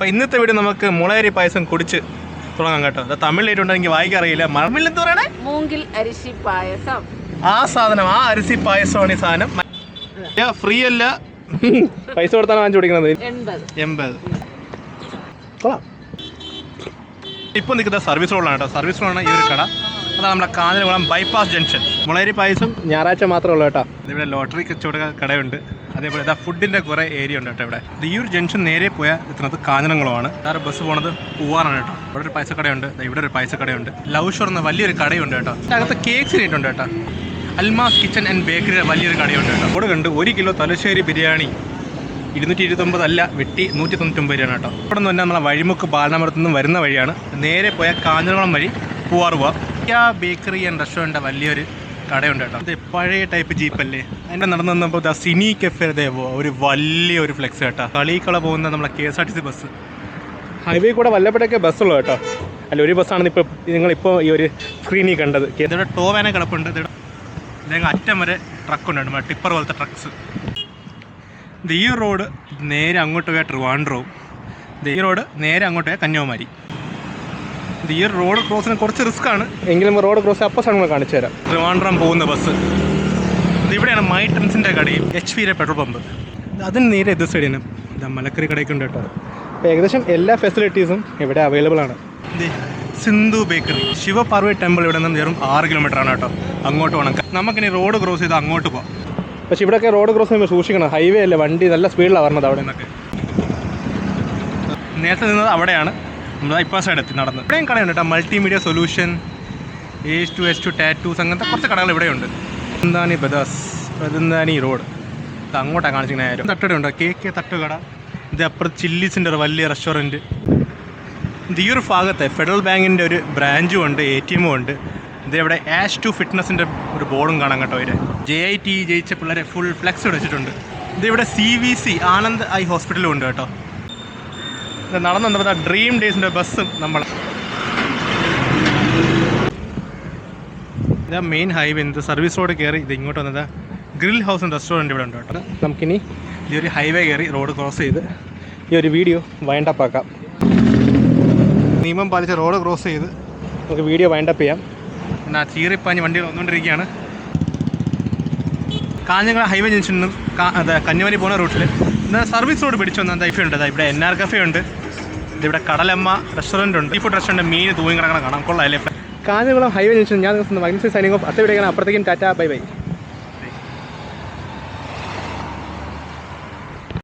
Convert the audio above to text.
അപ്പോൾ ഇന്നത്തെ വീഡിയോ നമുക്ക് മുളയരി പായസം കുടിച്ച് തുടങ്ങാം കേട്ടോ. അത് തമിഴിലായിട്ടുണ്ട്, എനിക്ക് വായിക്കറിയില്ല. മറമിൽ എന്ത് പറയണേ? മൂങ്കിൽ അരിശി പായസം. ആ സാധനം, ആ അരിസി പായസമാണ് ഈ സാധനം. ഫ്രീ അല്ല, പൈസ കൊടുത്താണ് വാങ്ങിച്ചു കുടിക്കുന്നത്. 80. കൊള്ളാം. ഇപ്പോൾ നിൽക്കുന്നത് സർവീസ് റോഡിലാണ് കേട്ടോ. സർവീസ് റോഡാണ് ഈ ഒരു കട. അതാണ് നമ്മുടെ കാഞ്ഞിരകുളം ബൈപ്പാസ് ജംഗ്ഷൻ. മുളയരി പായസം ഞായറാഴ്ച മാത്രമേ ഉള്ളൂ കേട്ടോ. ഇവിടെ ലോട്ടറി കച്ചവട കടയുണ്ട്. അതേപോലെ ഇതാ ഫുഡിൻ്റെ കുറേ ഏരിയ ഉണ്ട് കേട്ടോ ഇവിടെ. ഈ ഒരു ജംഗ്ഷൻ നേരെ പോയാൽ എത്തുന്നത് കാഞ്ഞിരകുളമാണ്. വേറെ ബസ് പോണത് പൂവാറാണ് കേട്ടോ. ഇവിടെ ഒരു പൈസ കടയുണ്ട്, ഇവിടെ ഒരു പൈസ കടയുണ്ട്. ലവ് ഷോർ എന്ന വലിയൊരു കടയുണ്ട് കേട്ടോ. അകത്ത് കേക്ക്സ് ഇട്ടുണ്ട് കേട്ടോ. അൽമാസ് കിച്ചൺ ആൻഡ് ബേക്കറിയുടെ വലിയൊരു കടയുണ്ട് കേട്ടോ. അവിടെ കണ്ട് 1 കിലോ തലശ്ശേരി ബിരിയാണി 229 അല്ല, വെട്ടി 199 രൂപയാണ് കേട്ടോ. ഇവിടെ നിന്ന് തന്നെ നമ്മളെ വഴിമുക്ക് ബാലനാമരത്തു നിന്നും വരുന്ന വഴിയാണ്. നേരെ പോയാൽ കാഞ്ഞിരകുളം വഴി പൂവാറ് പോവാം. ആ ബേക്കറി ആൻഡ് റെസ്റ്റോറൻറ്റ് വലിയൊരു കടയുണ്ട് കേട്ടോ. ഇത് പഴയ ടൈപ്പ് ജീപ്പല്ലേ. അതിൻ്റെ നടന്നു വന്നപ്പോൾ സിനി കെഫേ ദേവോ ഒരു വലിയൊരു ഫ്ലെക്സ് കേട്ടോ. കളിക്കള പോകുന്ന നമ്മളെ KSRTC ബസ്. ഹൈവേ കൂടെ വല്ലപ്പോഴൊക്കെ ബസ്സുള്ളൂ കേട്ടോ. അല്ല, ഒരു ബസ്സാണ് ഇപ്പോൾ നിങ്ങളിപ്പോൾ ഈ ഒരു സ്ക്രീനിൽ കണ്ടത്. ഇതിവിടെ ടോവാന കിടപ്പുണ്ട്. ഇതിവിടെ അറ്റം വരെ ട്രക്കുണ്ട്, നമ്മുടെ ടിപ്പർ പോലത്തെ ട്രക്സ്. ഈ റോഡ് നേരെ അങ്ങോട്ട് പോയാൽ ട്രിവാൻഡ്രവും, ഈ റോഡ് നേരെ അങ്ങോട്ട് പോയാൽ കന്യാകുമാരി. ഈ റോഡ് ക്രോസിന് കുറച്ച് റിസ്ക് ആണ്, എങ്കിലും റോഡ് ക്രോസ് അപ്പോ നമ്മൾ കാണിച്ചു തരാം. ട്രിവാൻഡ്രം പോകുന്ന ബസ് ഇവിടെയാണ്. മൈ ട്രെൻസിൻ്റെ കടയും HP പെട്രോൾ പമ്പ് അതിന് നേരെ എതിർ സൈഡിന് മലക്കറി കടയൊക്കെ ഉണ്ട് കേട്ടോ. അപ്പോൾ ഏകദേശം എല്ലാ ഫെസിലിറ്റീസും ഇവിടെ അവൈലബിൾ ആണ്. സിന്ധു ബേക്കറി, ശിവപാർവതി ടെമ്പിൾ ഇവിടെ നിന്ന് വെറും 6 കിലോമീറ്ററാണ് കേട്ടോ. അങ്ങോട്ട് വേണം. നമുക്കിനി റോഡ് ക്രോസ് ചെയ്ത് അങ്ങോട്ട് പോകാം. പക്ഷേ ഇവിടെയൊക്കെ റോഡ് ക്രോസ് ചെയ്യുമ്പോൾ സൂക്ഷിക്കണം. ഹൈവേ അല്ലേ, വണ്ടി നല്ല സ്പീഡിലാണ് വരുന്നത് അവിടെ നിന്നൊക്കെ. നേരത്തെ നിന്നത് അവിടെയാണ്, നമ്മൾ ഇപ്പോൾ സൈഡ് എത്തി നടന്ന്. ഇവിടെയും കടയുണ്ട് കേട്ടോ. മൾട്ടിമീഡിയ സൊല്യൂഷൻ, S2 ടാറ്റൂസ്, അങ്ങനത്തെ കുറച്ച് കടകൾ ഇവിടെയുണ്ട്. പെരുന്താനി ബദാസ്, പെരുന്താനി റോഡ് അങ്ങോട്ടാണ് കാണിച്ചിരിക്കുന്ന. നേരം തട്ടുകടയുണ്ട്, KK തട്ടുകട. ഇത് അപ്പുറത്ത് ചില്ലീസിൻ്റെ ഒരു വലിയ റെസ്റ്റോറൻറ്റ്. ഈ ഒരു ഭാഗത്തെ ഫെഡറൽ ബാങ്കിൻ്റെ ഒരു ബ്രാഞ്ചും ഉണ്ട്, ATM ഉണ്ട്. ഇതേവിടെ Ash2 ഫിറ്റ്നസിൻ്റെ ഒരു ബോർഡും കാണാം കേട്ടോ. ഇവിടെ JIT ജയിച്ച പിള്ളേരെ ഫുൾ ഫ്ലെക്സ് വെച്ചിട്ടുണ്ട്. ഇതിവിടെ CVC ആനന്ദ് ഐ ഹോസ്പിറ്റലും ഉണ്ട് കേട്ടോ. ഇത് നടന്നു വന്നപ്പോൾ ഡ്രീം ഡേയ്സിൻ്റെ ബസ്സും നമ്മൾ. ഇതാ മെയിൻ ഹൈവേ. ഇത് സർവീസ് റോഡ് കയറി ഇത് ഇങ്ങോട്ട് വന്നത് ഗ്രിൽ ഹൗസ് ആൻഡ് റെസ്റ്റോറൻറ്റ് ഇവിടെ ഉണ്ട് കേട്ടോ. നമുക്കിനി ഈ ഒരു ഹൈവേ കയറി റോഡ് ക്രോസ് ചെയ്ത് ഈ ഒരു വീഡിയോ വൈൻഡപ്പ് ആക്കാം. നിയമം പാലിച്ച് റോഡ് ക്രോസ് ചെയ്ത് നമുക്ക് വീഡിയോ വൈൻഡപ്പ് ചെയ്യാം. എന്നാൽ ചീറിപ്പാഞ്ഞ് വണ്ടികൾ വന്നുകൊണ്ടിരിക്കുകയാണ്. കാഞ്ഞങ്ങാട് ഹൈവേ ജംഗ്ഷനിൽ നിന്നും കന്യാകുമാരി പോകുന്ന റൂട്ടിൽ എന്നാൽ സർവീസ് റോഡ് പിടിച്ചു വന്ന കഫേ ഉണ്ട്. ഇവിടെ NR കഫേ ഉണ്ട്. ഇതിവിടെ കടലമ്മ റെസ്റ്റോറൻറ്റ് ഉണ്ട്. സീ ഫുഡ് റെസ്റ്റോറൻറ്റ് മീൻ തൂങ്ങി കിടക്കണം, കാണാം. കൊള്ളാം അല്ലേ? Kanhangad highway junction. ഞാൻ സൈനിങ് ഓഫ്. അടുത്ത വീഡിയോ അപ്പുറത്തേക്കും ടാറ്റ, ബൈ ബൈ.